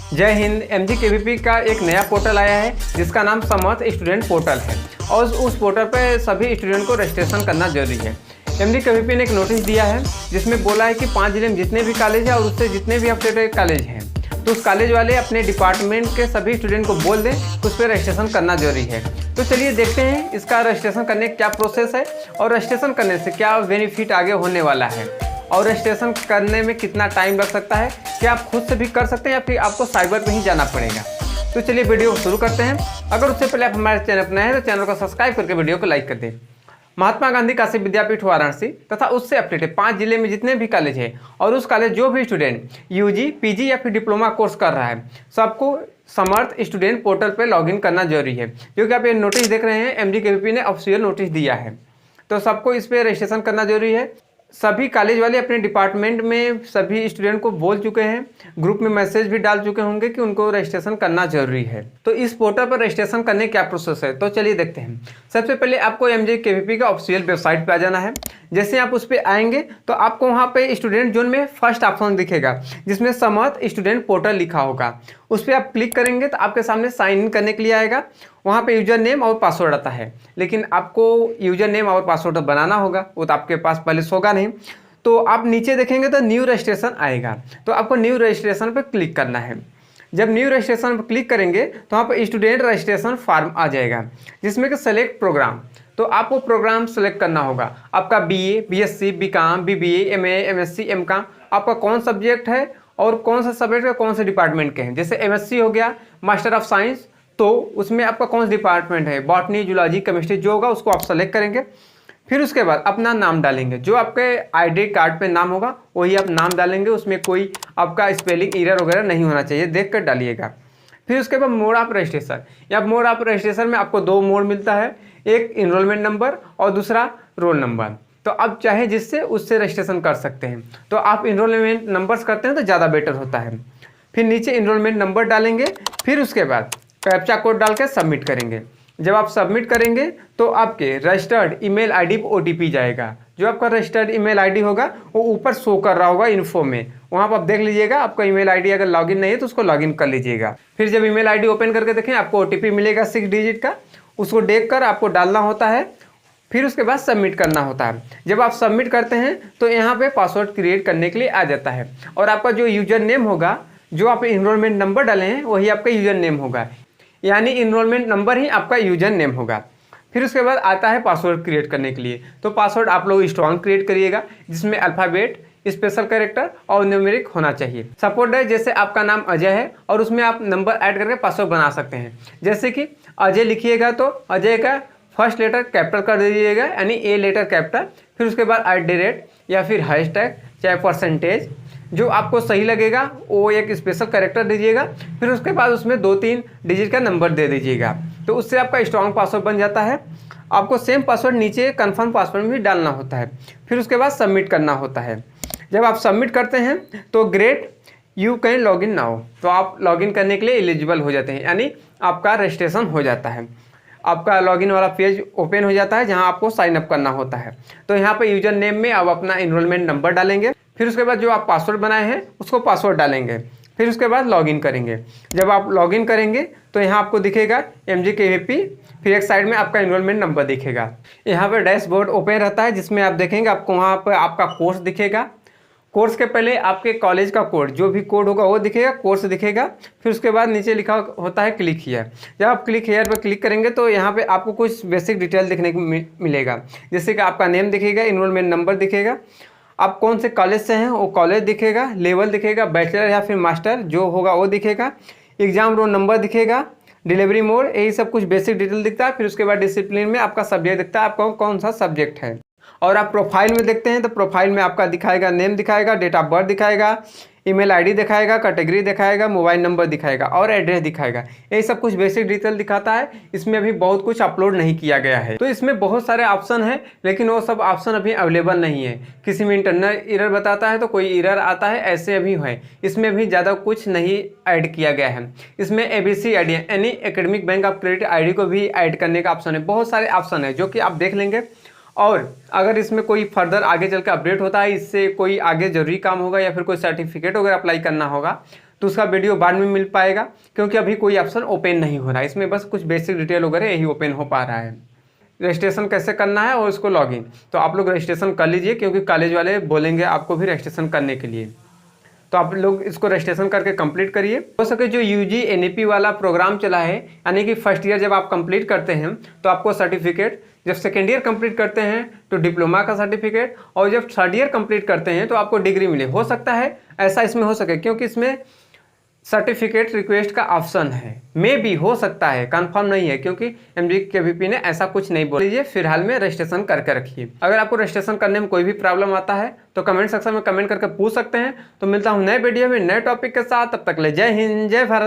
जय हिंद। MGKVP का एक नया पोर्टल आया है जिसका नाम समर्थ स्टूडेंट पोर्टल है और उस पोर्टल पर सभी स्टूडेंट को रजिस्ट्रेशन करना जरूरी है। MGKVP ने एक नोटिस दिया है जिसमें बोला है कि 5 जिले में जितने भी कॉलेज है और उससे जितने भी अपडेटेड कॉलेज हैं तो उस कॉलेज वाले अपने डिपार्टमेंट के सभी स्टूडेंट को बोल दें कि उस पर रजिस्ट्रेशन करना जरूरी है। तो चलिए देखते हैं इसका रजिस्ट्रेशन करने का क्या प्रोसेस है और रजिस्ट्रेशन करने से क्या बेनिफिट आगे होने वाला है और रजिस्ट्रेशन करने में कितना टाइम लग सकता है, क्या आप खुद से भी कर सकते हैं या फिर आपको साइबर पे ही जाना पड़ेगा। तो चलिए वीडियो को शुरू करते हैं। अगर उससे पहले आप हमारे चैनल पर नए हैं तो चैनल को सब्सक्राइब करके वीडियो को लाइक कर दें। महात्मा गांधी काशी विद्यापीठ वाराणसी तथा उससे अपडेटेड 5 जिले में जितने भी कॉलेज है और उस कॉलेज जो भी स्टूडेंट UG, PG या फिर डिप्लोमा कोर्स कर रहा है सबको समर्थ स्टूडेंट पोर्टल पर लॉगिन करना जरूरी है। जो कि आप ये नोटिस देख रहे हैं, MGKVP ने ऑफिशियल नोटिस दिया है तो सबको इस पर रजिस्ट्रेशन करना जरूरी है। सभी कॉलेज वाले अपने डिपार्टमेंट में सभी स्टूडेंट को बोल चुके हैं, ग्रुप में मैसेज भी डाल चुके होंगे कि उनको रजिस्ट्रेशन करना जरूरी है। तो इस पोर्टल पर रजिस्ट्रेशन करने क्या प्रोसेस है तो चलिए देखते हैं। सबसे पहले आपको MGKVP का ऑफिशियल वेबसाइट पे आ जाना है। जैसे आप उस पर आएंगे तो आपको वहाँ पे स्टूडेंट जोन में फर्स्ट ऑप्शन दिखेगा जिसमें समर्थ स्टूडेंट पोर्टल लिखा होगा। उस पर आप क्लिक करेंगे तो आपके सामने साइन इन करने के लिए आएगा। वहाँ पे यूजर नेम और पासवर्ड आता है, लेकिन आपको यूजर नेम और पासवर्ड बनाना होगा, वो तो आपके पास पहले से होगा नहीं। तो आप नीचे देखेंगे तो न्यू रजिस्ट्रेशन आएगा, तो आपको न्यू रजिस्ट्रेशन पर क्लिक करना है। जब न्यू रजिस्ट्रेशन पर क्लिक करेंगे तो वहाँ पर स्टूडेंट रजिस्ट्रेशन फॉर्म आ जाएगा जिसमें कि सेलेक्ट प्रोग्राम, तो आपको प्रोग्राम सेलेक्ट करना होगा। आपका BA, BSc, BCom, BBA, MA, MSc, MCom आपका कौन सब्जेक्ट है और कौन सा सब्जेक्ट का कौन से डिपार्टमेंट के हैं। जैसे MSc हो गया मास्टर ऑफ साइंस, तो उसमें आपका कौन सा डिपार्टमेंट है, बॉटनी, जूलॉजी, केमिस्ट्री जो होगा उसको आप सेलेक्ट करेंगे। फिर उसके बाद अपना नाम डालेंगे, जो आपके ID कार्ड पे नाम होगा वही आप नाम डालेंगे, उसमें कोई आपका स्पेलिंग एरर वगैरह नहीं होना चाहिए, देख कर डालिएगा। फिर उसके बाद मोड ऑफ रजिस्ट्रेशन, या मोड ऑफ रजिस्ट्रेशन में आपको 2 मोड मिलता है, एक इनरोलमेंट नंबर और दूसरा रोल नंबर। तो आप चाहे जिससे उससे रजिस्ट्रेशन कर सकते हैं। तो आप इनरोलमेंट नंबर्स करते हैं तो ज़्यादा बेटर होता है। फिर नीचे इनरोलमेंट नंबर डालेंगे, फिर उसके बाद कैप्चा कोड डाल के सबमिट करेंगे। जब आप सबमिट करेंगे तो आपके रजिस्टर्ड ईमेल ID पर OTP जाएगा। जो आपका रजिस्टर्ड ईमेल ID होगा वो ऊपर शो कर रहा होगा इन्फो में, वहाँ पर आप देख लीजिएगा। आपका ईमेल ID अगर लॉगिन नहीं है तो उसको लॉगिन कर लीजिएगा। फिर जब ईमेल ID ओपन करके देखें आपको OTP मिलेगा 6 डिजिट का, उसको देख कर आपको डालना होता है। फिर उसके बाद सबमिट करना होता है। जब आप सबमिट करते हैं तो यहाँ पे पासवर्ड क्रिएट करने के लिए आ जाता है और आपका जो यूजर नेम होगा, जो आप इनरोलमेंट नंबर डाले हैं वही आपका यूजर नेम होगा, यानी इनरोलमेंट नंबर ही आपका यूजर नेम होगा। फिर उसके बाद आता है पासवर्ड क्रिएट करने के लिए। तो पासवर्ड आप लोग स्ट्रॉन्ग क्रिएट करिएगा जिसमें अल्फ़ाबेट, स्पेशल कैरेक्टर और न्यूमेरिक होना चाहिए। सपोर्ट है जैसे आपका नाम अजय है और उसमें आप नंबर ऐड करके पासवर्ड बना सकते हैं। जैसे कि अजय लिखिएगा तो अजय का फर्स्ट लेटर कैपिटल कर दीजिएगा, यानी A लेटर कैपिटल। फिर उसके बाद @ या फिर हैशटैग चाहे परसेंटेज, जो आपको सही लगेगा वो एक स्पेशल कैरेक्टर दीजिएगा। फिर उसके बाद उसमें 2-3 डिजिट का नंबर दे दीजिएगा, तो उससे आपका स्ट्रॉन्ग पासवर्ड बन जाता है। आपको सेम पासवर्ड नीचे कन्फर्म पासवर्ड में भी डालना होता है। फिर उसके बाद सबमिट करना होता है। जब आप सबमिट करते हैं तो great, you can login now, तो आप लॉगिन करने के लिए एलिजिबल हो जाते हैं, यानी आपका रजिस्ट्रेशन हो जाता है। आपका लॉगिन वाला पेज ओपन हो जाता है जहां आपको साइन अप करना होता है। तो यहाँ पे यूजर नेम में आप अपना इनरोलमेंट नंबर डालेंगे। फिर उसके बाद जो आप पासवर्ड बनाए हैं उसको पासवर्ड डालेंगे। फिर उसके बाद लॉगिन करेंगे। जब आप लॉगिन करेंगे तो यहाँ आपको दिखेगा MGKVP, फिर एक साइड में आपका इनरोलमेंट नंबर दिखेगा। यहाँ पर डैशबोर्ड ओपन रहता है जिसमें आप देखेंगे आपको वहाँ पर आपका कोर्स दिखेगा। कोर्स के पहले आपके कॉलेज का कोड, जो भी कोड होगा वो दिखेगा, कोर्स दिखेगा। फिर उसके बाद नीचे लिखा होता है क्लिक हियर। जब आप क्लिक हियर पर क्लिक करेंगे तो यहाँ पे आपको कुछ बेसिक डिटेल देखने को मिलेगा। जैसे कि आपका नेम दिखेगा, इनरोलमेंट नंबर दिखेगा, आप कौन से कॉलेज से हैं वो कॉलेज दिखेगा, लेवल दिखेगा, बैचलर या फिर मास्टर जो होगा वो दिखेगा, एग्जाम रोल नंबर दिखेगा, डिलीवरी मोड, यही सब कुछ बेसिक डिटेल दिखता है। फिर उसके बाद डिसिप्लिन में आपका सब्जेक्ट दिखता है, आपका कौन सा सब्जेक्ट है। और आप प्रोफाइल में देखते हैं तो प्रोफाइल में आपका दिखाएगा नेम दिखाएगा, डेट ऑफ बर्थ दिखाएगा, ईमेल ID दिखाएगा, कैटेगरी दिखाएगा, मोबाइल नंबर दिखाएगा और एड्रेस दिखाएगा। यही सब कुछ बेसिक डिटेल दिखाता है। इसमें अभी बहुत कुछ अपलोड नहीं किया गया है, तो इसमें बहुत सारे ऑप्शन हैं, लेकिन वो सब ऑप्शन अभी अवेलेबल नहीं है। किसी में इंटरनल एरर बताता है तो कोई एरर आता है, ऐसे अभी है। इसमें भी ज़्यादा कुछ नहीं ऐड किया गया है। इसमें ABC ID यानी academic bank of credit ID को भी ऐड करने का ऑप्शन है। बहुत सारे ऑप्शन है जो कि आप देख लेंगे। और अगर इसमें कोई फर्दर आगे चल के अपडेट होता है, इससे कोई आगे ज़रूरी काम होगा या फिर कोई सर्टिफिकेट वगैरह अप्लाई करना होगा तो उसका वीडियो बाद में मिल पाएगा, क्योंकि अभी कोई ऑप्शन ओपन नहीं हो रहा है। इसमें बस कुछ बेसिक डिटेल वगैरह यही ओपन हो पा रहा है। रजिस्ट्रेशन कैसे करना है और उसको लॉगिन, तो आप लोग रजिस्ट्रेशन कर लीजिए, क्योंकि कॉलेज वाले बोलेंगे आपको भी रजिस्ट्रेशन करने के लिए। तो आप लोग इसको रजिस्ट्रेशन करके कंप्लीट करिए। हो सके जो यूजी एनईपी वाला प्रोग्राम चला है, यानी कि फर्स्ट ईयर जब आप कंप्लीट करते हैं तो आपको सर्टिफिकेट, जब सेकेंड ईयर कंप्लीट करते हैं तो डिप्लोमा का सर्टिफिकेट, और जब थर्ड ईयर कंप्लीट करते हैं तो आपको डिग्री मिले। हो सकता है ऐसा इसमें हो सके, क्योंकि इसमें सर्टिफिकेट रिक्वेस्ट का ऑप्शन है। मे भी हो सकता है, कंफर्म नहीं है, क्योंकि MGKVP ने ऐसा कुछ नहीं बोल लीजिए। फिलहाल में रजिस्ट्रेशन करके रखिए। अगर आपको रजिस्ट्रेशन करने में कोई भी प्रॉब्लम आता है तो कमेंट सेक्शन में कमेंट करके पूछ सकते हैं। तो मिलता हूँ नए वीडियो में नए टॉपिक के साथ, तब तक ले जय हिंद जय भारत।